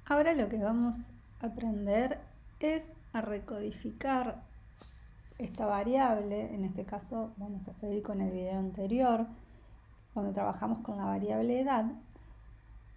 Ahora lo que vamos a aprender es a recodificar esta variable. En este caso vamos a seguir con el video anterior, donde trabajamos con la variable edad,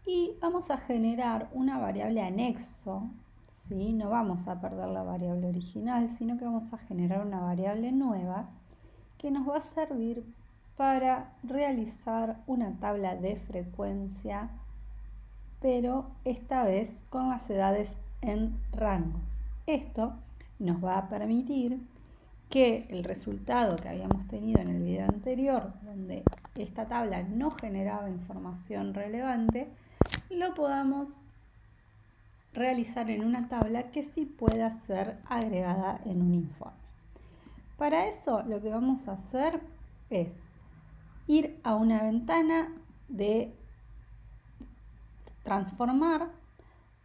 y vamos a generar una variable anexo, ¿sí? No vamos a perder la variable original, sino que vamos a generar una variable nueva que nos va a servir para realizar una tabla de frecuencia, pero esta vez con las edades en rangos. Esto nos va a permitir que el resultado que habíamos tenido en el video anterior, donde esta tabla no generaba información relevante, lo podamos realizar en una tabla que sí pueda ser agregada en un informe. Para eso lo que vamos a hacer es ir a una ventana de transformar,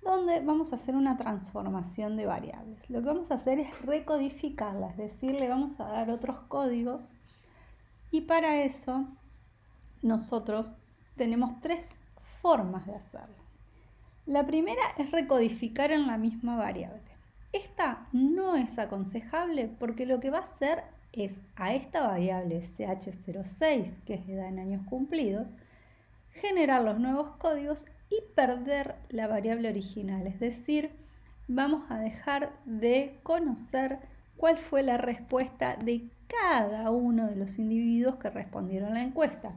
donde vamos a hacer una transformación de variables. Lo que vamos a hacer es recodificarla, es decir, le vamos a dar otros códigos, y para eso nosotros tenemos tres formas de hacerlo. La primera es recodificar en la misma variable. Esta no es aconsejable porque lo que va a hacer es a esta variable ch06, que es edad en años cumplidos, generar los nuevos códigos y perder la variable original, es decir, vamos a dejar de conocer cuál fue la respuesta de cada uno de los individuos que respondieron a la encuesta.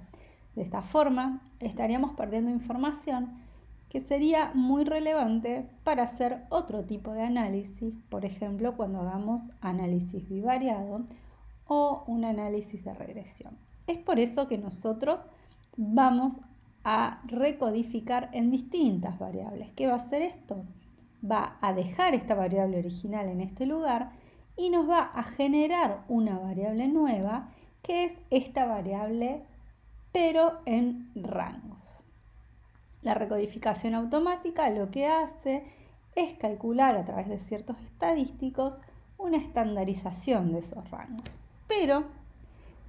De esta forma, estaríamos perdiendo información que sería muy relevante para hacer otro tipo de análisis, por ejemplo, cuando hagamos análisis bivariado o un análisis de regresión. Es por eso que nosotros vamos a recodificar en distintas variables. ¿Qué va a hacer esto? Va a dejar esta variable original en este lugar y nos va a generar una variable nueva, que es esta variable, pero en rangos. La recodificación automática lo que hace es calcular a través de ciertos estadísticos una estandarización de esos rangos. Pero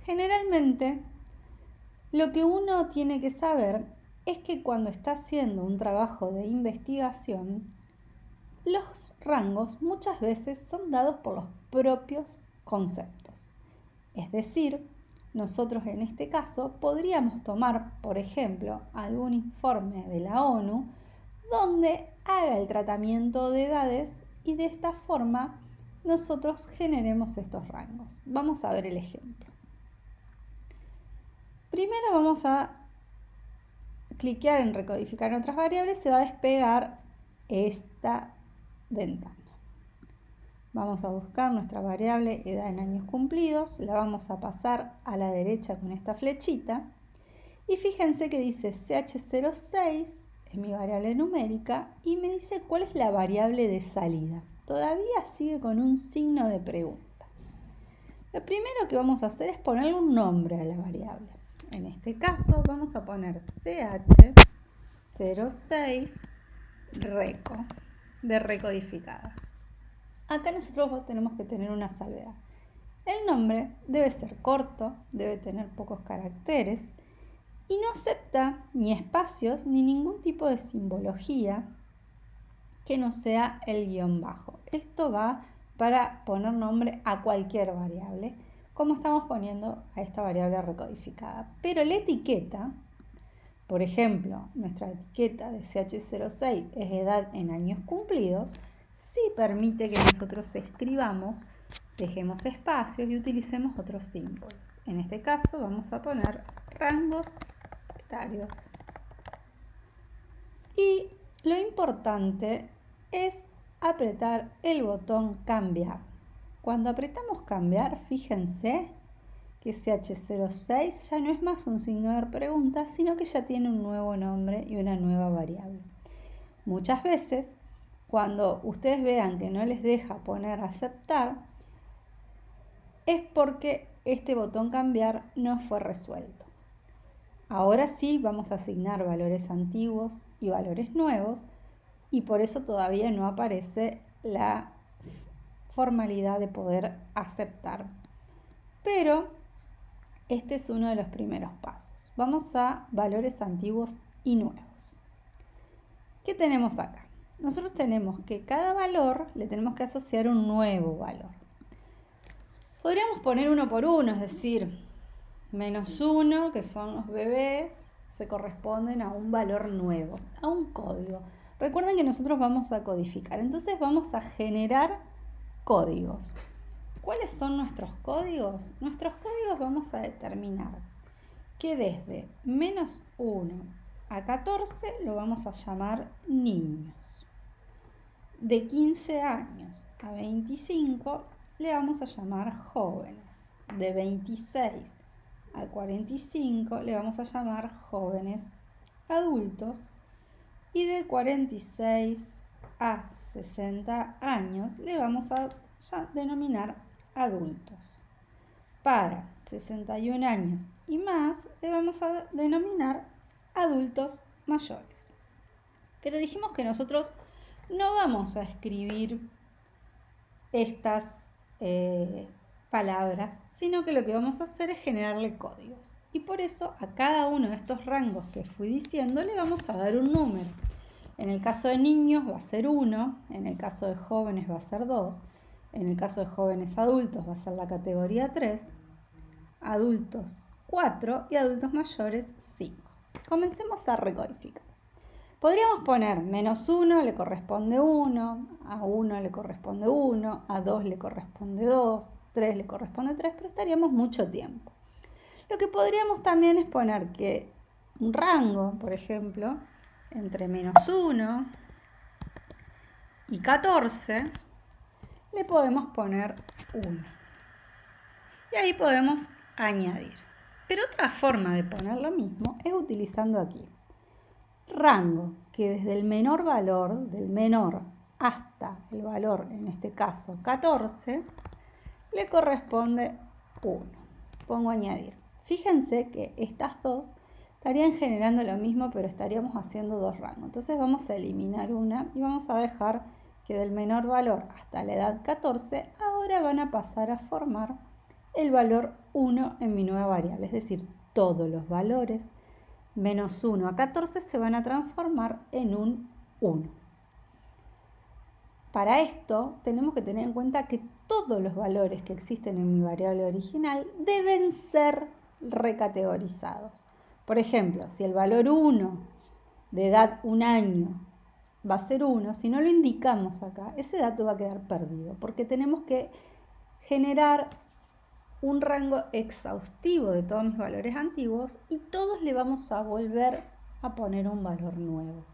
generalmente lo que uno tiene que saber es que cuando está haciendo un trabajo de investigación, los rangos muchas veces son dados por los propios conceptos. Es decir, nosotros en este caso podríamos tomar, por ejemplo, algún informe de la ONU donde haga el tratamiento de edades y de esta forma nosotros generemos estos rangos. Vamos a ver el ejemplo. Primero vamos a cliquear en recodificar en otras variables, se va a despegar esta ventana. Vamos a buscar nuestra variable edad en años cumplidos, la vamos a pasar a la derecha con esta flechita y fíjense que dice ch06, es mi variable numérica, y me dice cuál es la variable de salida. Todavía sigue con un signo de pregunta. Lo primero que vamos a hacer es ponerle un nombre a la variable. En este caso vamos a poner ch06 reco, de recodificada. Acá nosotros tenemos que tener una salvedad. El nombre debe ser corto, debe tener pocos caracteres y no acepta ni espacios ni ningún tipo de simbología que no sea el guión bajo. Esto va para poner nombre a cualquier variable, como estamos poniendo a esta variable recodificada. Pero la etiqueta, por ejemplo, nuestra etiqueta de ch06 es edad en años cumplidos, sí permite que nosotros escribamos, dejemos espacios y utilicemos otros símbolos. En este caso vamos a poner rangos etarios. Y lo importante es apretar el botón cambiar. Cuando apretamos cambiar, fíjense que ch06 ya no es más un signo de pregunta, sino que ya tiene un nuevo nombre y una nueva variable. Muchas veces, cuando ustedes vean que no les deja poner aceptar, es porque este botón cambiar no fue resuelto. Ahora sí vamos a asignar valores antiguos y valores nuevos, y por eso todavía no aparece la formalidad de poder aceptar. Pero este es uno de los primeros pasos. Vamos a valores antiguos y nuevos. ¿Qué tenemos acá? nosotros tenemos que cada valor le tenemos que asociar un nuevo valor. Podríamos poner uno por uno, es decir, -1, que son los bebés, se corresponden a un valor nuevo, a un código. Recuerden que nosotros vamos a codificar, entonces vamos a generar códigos. ¿Cuáles son nuestros códigos? Nuestros códigos vamos a determinar que desde -1 a 14 lo vamos a llamar niños. De 15 años a 25 le vamos a llamar jóvenes. De 26 a 45 le vamos a llamar jóvenes adultos. Y de 46 a 60 años le vamos a denominar adultos. Para 61 años y más le vamos a denominar adultos mayores. Pero dijimos que nosotros no vamos a escribir estas palabras, sino que lo que vamos a hacer es generarle códigos. Y por eso a cada uno de estos rangos que fui diciendo le vamos a dar un número. En el caso de niños va a ser 1, en el caso de jóvenes va a ser 2, en el caso de jóvenes adultos va a ser la categoría 3, adultos 4 y adultos mayores 5. Comencemos a recodificar. Podríamos poner -1 le corresponde 1, a 1 le corresponde 1, a 2 le corresponde 2, 3 le corresponde 3, pero estaríamos mucho tiempo. Lo que podríamos también es poner que un rango, por ejemplo, entre -1 y 14, le podemos poner 1. Y ahí podemos añadir. Pero otra forma de poner lo mismo es utilizando aquí rango, que desde el menor valor, del menor hasta el valor, en este caso 14, le corresponde 1. Pongo añadir. Fíjense que estas dos estarían generando lo mismo, pero estaríamos haciendo dos rangos. Entonces vamos a eliminar una y vamos a dejar que del menor valor hasta la edad 14, ahora van a pasar a formar el valor 1 en mi nueva variable. Es decir, todos los valores -1 a 14 se van a transformar en un 1. Para esto tenemos que tener en cuenta que todos los valores que existen en mi variable original deben ser recategorizados. Por ejemplo, si el valor 1 de edad 1 año va a ser 1, si no lo indicamos acá, ese dato va a quedar perdido, porque tenemos que generar un rango exhaustivo de todos mis valores antiguos y todos le vamos a volver a poner un valor nuevo.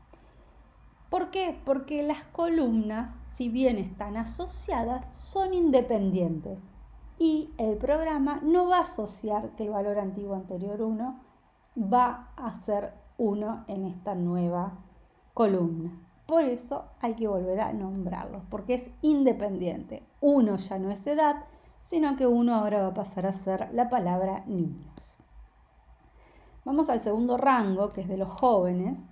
¿Por qué? Porque las columnas, si bien están asociadas, son independientes y el programa no va a asociar que el valor antiguo anterior 1 va a ser 1 en esta nueva columna. Por eso hay que volver a nombrarlos, porque es independiente. 1 ya no es edad, sino que 1 ahora va a pasar a ser la palabra niños. Vamos al segundo rango, que es de los jóvenes,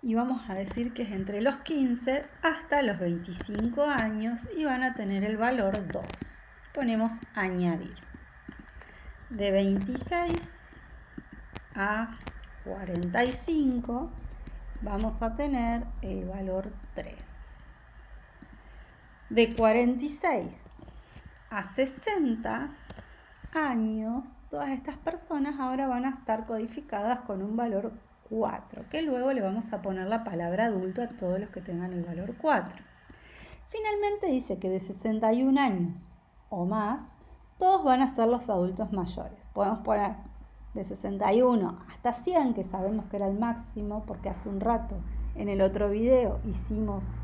y vamos a decir que es entre los 15 hasta los 25 años y van a tener el valor 2. Ponemos añadir. De 26 a 45 vamos a tener el valor 3. De 46 a 60 años, todas estas personas ahora van a estar codificadas con un valor 4, que luego le vamos a poner la palabra adulto a todos los que tengan el valor 4. Finalmente dice que de 61 años o más, todos van a ser los adultos mayores. Podemos poner de 61 hasta 100, que sabemos que era el máximo, porque hace un rato en el otro video hicimos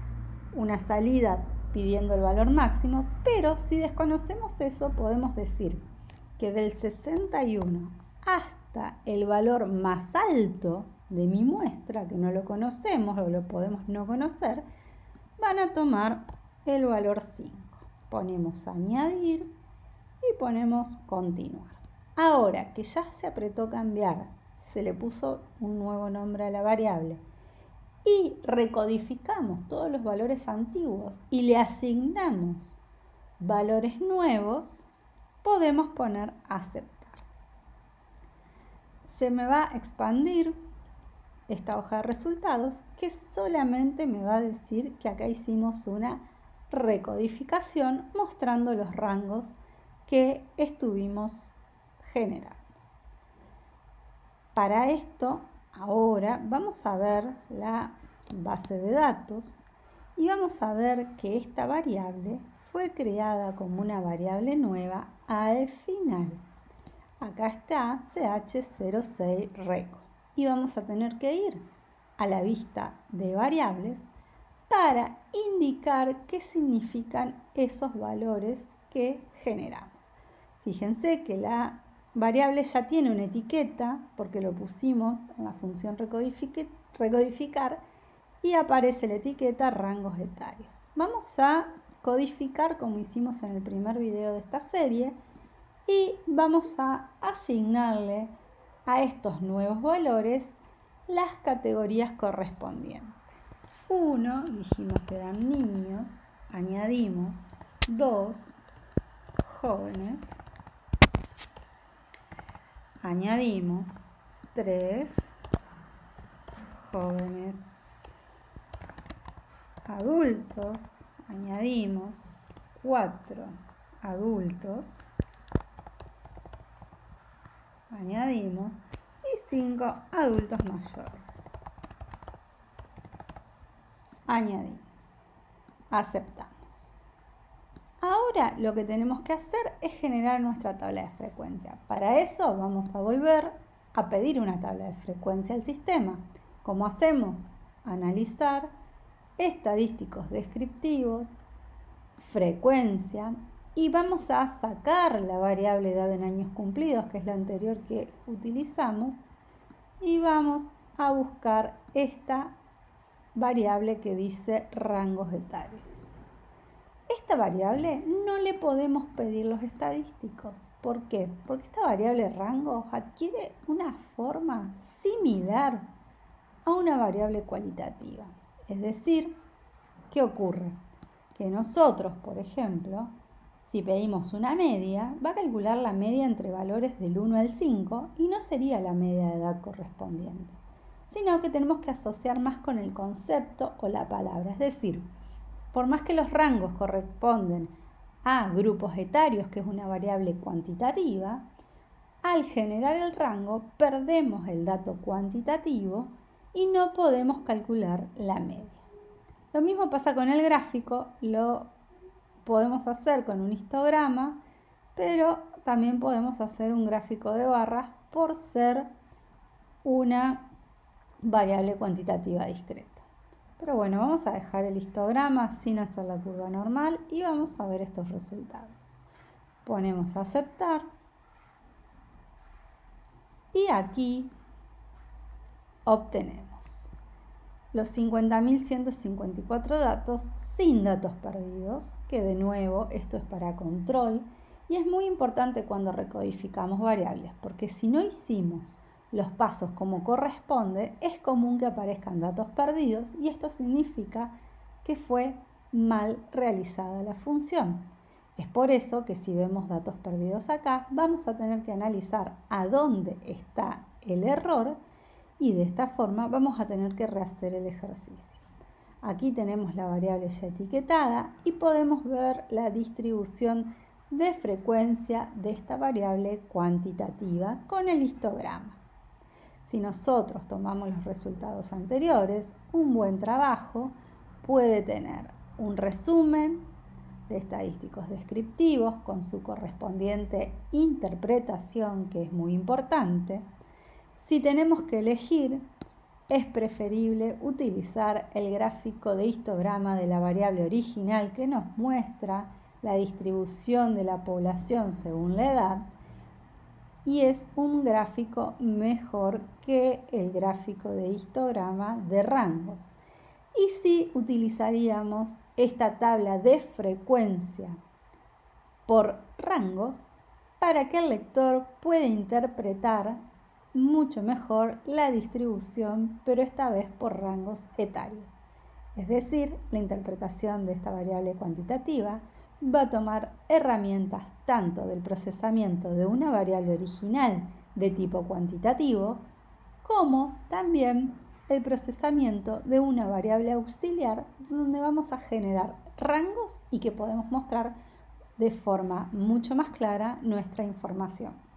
una salida pidiendo el valor máximo, pero si desconocemos eso, podemos decir que del 61 hasta el valor más alto de mi muestra, que no lo conocemos o lo podemos no conocer, van a tomar el valor 5. Ponemos añadir y ponemos continuar. Ahora que ya se apretó cambiar, se le puso un nuevo nombre a la variable y recodificamos todos los valores antiguos y le asignamos valores nuevos, podemos poner aceptar. Se me va a expandir esta hoja de resultados que solamente me va a decir que acá hicimos una recodificación mostrando los rangos que estuvimos generando. Para esto, ahora vamos a ver la base de datos y vamos a ver que esta variable fue creada como una variable nueva al final. Acá está ch06reco y vamos a tener que ir a la vista de variables para indicar qué significan esos valores que generamos. Fíjense que la variable ya tiene una etiqueta porque lo pusimos en la función recodificar y aparece la etiqueta rangos etarios. Vamos a codificar como hicimos en el primer video de esta serie y vamos a asignarle a estos nuevos valores las categorías correspondientes. 1, dijimos que eran niños, añadimos 2, jóvenes, añadimos 3, jóvenes adultos, añadimos 4, adultos, añadimos y 5, adultos mayores. Añadimos, aceptamos. Ahora lo que tenemos que hacer es generar nuestra tabla de frecuencia. Para eso vamos a volver a pedir una tabla de frecuencia al sistema. ¿Cómo hacemos? Analizar, estadísticos descriptivos, frecuencia y vamos a sacar la variable edad en años cumplidos, que es la anterior que utilizamos, y vamos a buscar esta variable que dice rangos etarios. Esta variable no le podemos pedir los estadísticos. ¿Por qué? Porque esta variable rangos adquiere una forma similar a una variable cualitativa. Es decir, ¿qué ocurre? Que nosotros, por ejemplo, si pedimos una media, va a calcular la media entre valores del 1 al 5 y no sería la media de edad correspondiente, sino que tenemos que asociar más con el concepto o la palabra. Es decir, por más que los rangos corresponden a grupos etarios, que es una variable cuantitativa, al generar el rango perdemos el dato cuantitativo y no podemos calcular la media. Lo mismo pasa con el gráfico, lo podemos hacer con un histograma, pero también podemos hacer un gráfico de barras por ser una variable cuantitativa discreta. Pero bueno, vamos a dejar el histograma sin hacer la curva normal y vamos a ver estos resultados. Ponemos a aceptar y aquí obtenemos los 50.154 datos sin datos perdidos, que de nuevo esto es para control y es muy importante cuando recodificamos variables, porque si no hicimos los pasos como corresponde, es común que aparezcan datos perdidos y esto significa que fue mal realizada la función. Es por eso que si vemos datos perdidos acá, vamos a tener que analizar a dónde está el error y de esta forma vamos a tener que rehacer el ejercicio. Aquí tenemos la variable ya etiquetada y podemos ver la distribución de frecuencia de esta variable cuantitativa con el histograma. Si nosotros tomamos los resultados anteriores, un buen trabajo puede tener un resumen de estadísticos descriptivos con su correspondiente interpretación, que es muy importante. Si tenemos que elegir, es preferible utilizar el gráfico de histograma de la variable original que nos muestra la distribución de la población según la edad, y es un gráfico mejor que el gráfico de histograma de rangos. Y sí utilizaríamos esta tabla de frecuencia por rangos para que el lector pueda interpretar mucho mejor la distribución, pero esta vez por rangos etarios. Es decir, la interpretación de esta variable cuantitativa va a tomar herramientas tanto del procesamiento de una variable original de tipo cuantitativo, como también el procesamiento de una variable auxiliar donde vamos a generar rangos y que podemos mostrar de forma mucho más clara nuestra información.